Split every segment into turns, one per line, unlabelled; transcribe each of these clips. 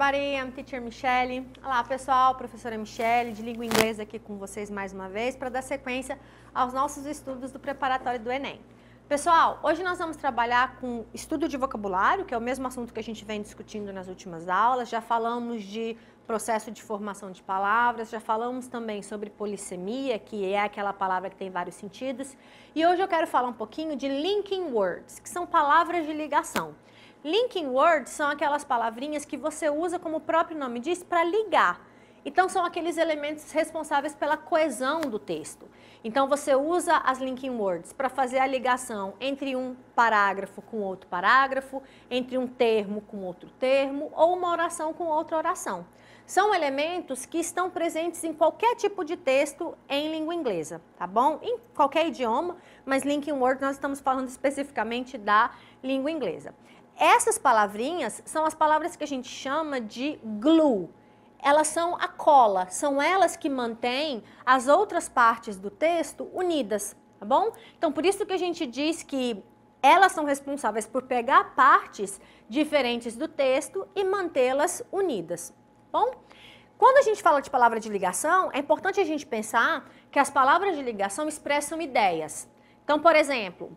everybody, I'm Teacher Michelle. Olá pessoal, professora Michelle de língua inglesa aqui com vocês mais uma vez para dar sequência aos nossos estudos do preparatório do Enem. Pessoal, hoje nós vamos trabalhar com estudo de vocabulário, que é o mesmo assunto que a gente vem discutindo nas últimas aulas. Já falamos de processo de formação de palavras, já falamos também sobre polissemia, que é aquela palavra que tem vários sentidos. E hoje eu quero falar um pouquinho de linking words, que são palavras de ligação. Linking words são aquelas palavrinhas que você usa, como o próprio nome diz, para ligar. Então, são aqueles elementos responsáveis pela coesão do texto. Então, você usa as linking words para fazer a ligação entre um parágrafo com outro parágrafo, entre um termo com outro termo, ou uma oração com outra oração. São elementos que estão presentes em qualquer tipo de texto em língua inglesa, tá bom? Em qualquer idioma, mas linking words nós estamos falando especificamente da língua inglesa. Essas palavrinhas são as palavras que a gente chama de glue. Elas são a cola, são elas que mantêm as outras partes do texto unidas, tá bom? Então, por isso que a gente diz que elas são responsáveis por pegar partes diferentes do texto e mantê-las unidas, bom? Quando a gente fala de palavra de ligação, é importante a gente pensar que as palavras de ligação expressam ideias. Então, por exemplo,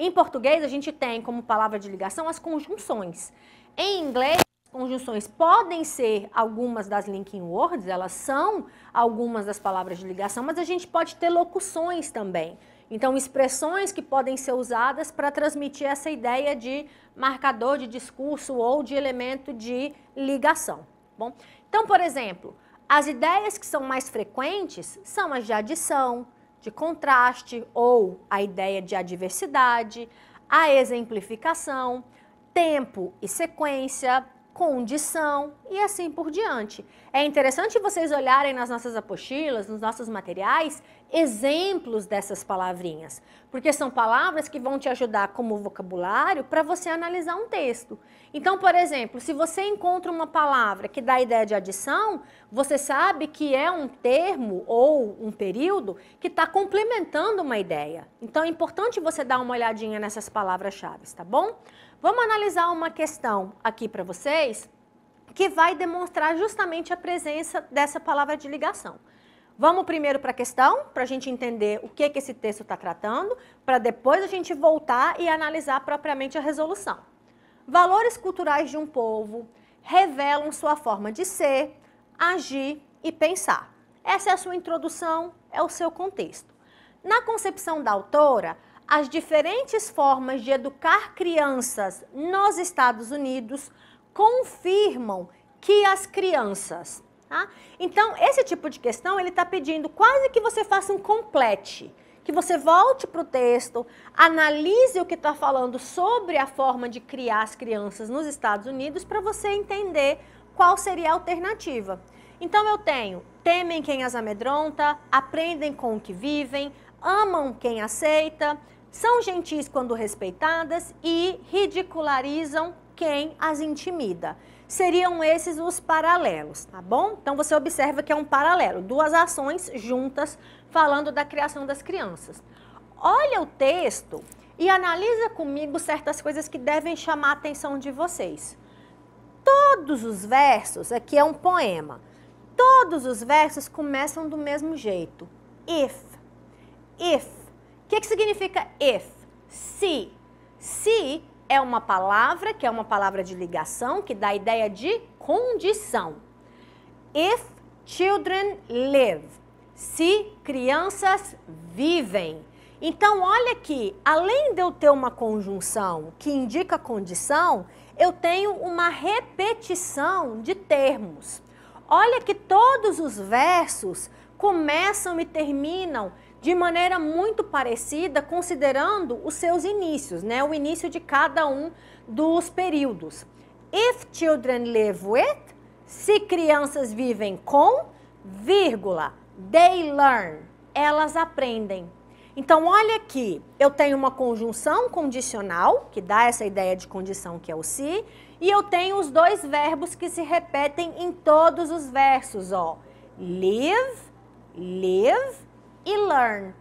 em português a gente tem como palavra de ligação as conjunções. Em inglês, conjunções podem ser algumas das linking words, elas são algumas das palavras de ligação, mas a gente pode ter locuções também. Então, expressões que podem ser usadas para transmitir essa ideia de marcador de discurso ou de elemento de ligação. Bom? Então, por exemplo, as ideias que são mais frequentes são as de adição, de contraste ou a ideia de adversidade, a exemplificação, tempo e sequência, condição e assim por diante. É interessante vocês olharem nas nossas apostilas, nos nossos materiais, exemplos dessas palavrinhas, porque são palavras que vão te ajudar como vocabulário para você analisar um texto. Então, por exemplo, se você encontra uma palavra que dá a ideia de adição, você sabe que é um termo ou um período que está complementando uma ideia. Então, é importante você dar uma olhadinha nessas palavras-chave, tá bom? Vamos analisar uma questão aqui para vocês que vai demonstrar justamente a presença dessa palavra de ligação. Vamos primeiro para a questão, para a gente entender o que esse texto está tratando, para depois a gente voltar e analisar propriamente a resolução. Valores culturais de um povo revelam sua forma de ser, agir e pensar. Essa é a sua introdução, é o seu contexto. Na concepção da autora, as diferentes formas de educar crianças nos Estados Unidos confirmam que as crianças... Tá? Então, esse tipo de questão, ele está pedindo quase que você faça um complete, que você volte para o texto, analise o que está falando sobre a forma de criar as crianças nos Estados Unidos para você entender qual seria a alternativa. Então, eu tenho, temem quem as amedronta, aprendem com o que vivem, amam quem aceita, são gentis quando respeitadas e ridicularizam quem as intimida. Seriam esses os paralelos, tá bom? Então, você observa que é um paralelo, duas ações juntas falando da criação das crianças. Olha o texto e analisa comigo certas coisas que devem chamar a atenção de vocês. Todos os versos, aqui é um poema, todos os versos começam do mesmo jeito. If. O que significa if? Se. Se é uma palavra que é uma palavra de ligação, que dá a ideia de condição. If children live. Se crianças vivem. Então, olha aqui, além de eu ter uma conjunção que indica condição, eu tenho uma repetição de termos. Olha que todos os versos começam e terminam de maneira muito parecida, considerando os seus inícios, né? O início de cada um dos períodos. If children live with, se crianças vivem com, vírgula, they learn, elas aprendem. Então, olha aqui, eu tenho uma conjunção condicional, que dá essa ideia de condição, que é o se, e eu tenho os dois verbos que se repetem em todos os versos, ó. Live e learn.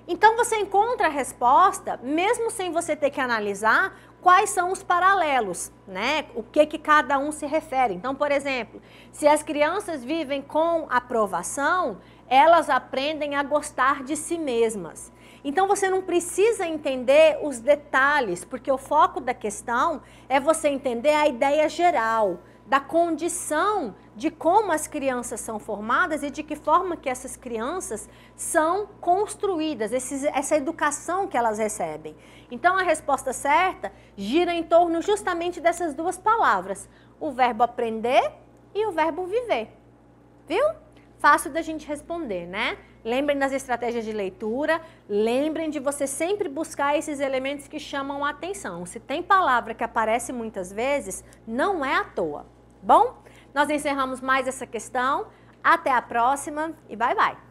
Então, você encontra a resposta, mesmo sem você ter que analisar quais são os paralelos, né? O que cada um se refere. Então, por exemplo, se as crianças vivem com aprovação, elas aprendem a gostar de si mesmas. Então, você não precisa entender os detalhes, porque o foco da questão é você entender a ideia geral, da condição de como as crianças são formadas e de que forma que essas crianças são construídas, essa educação que elas recebem. Então, a resposta certa gira em torno justamente dessas duas palavras, o verbo aprender e o verbo viver. Viu? Fácil da gente responder, né? Lembrem das estratégias de leitura, lembrem de você sempre buscar esses elementos que chamam a atenção. Se tem palavra que aparece muitas vezes, não é à toa. Bom, nós encerramos mais essa questão. Até a próxima e bye, bye!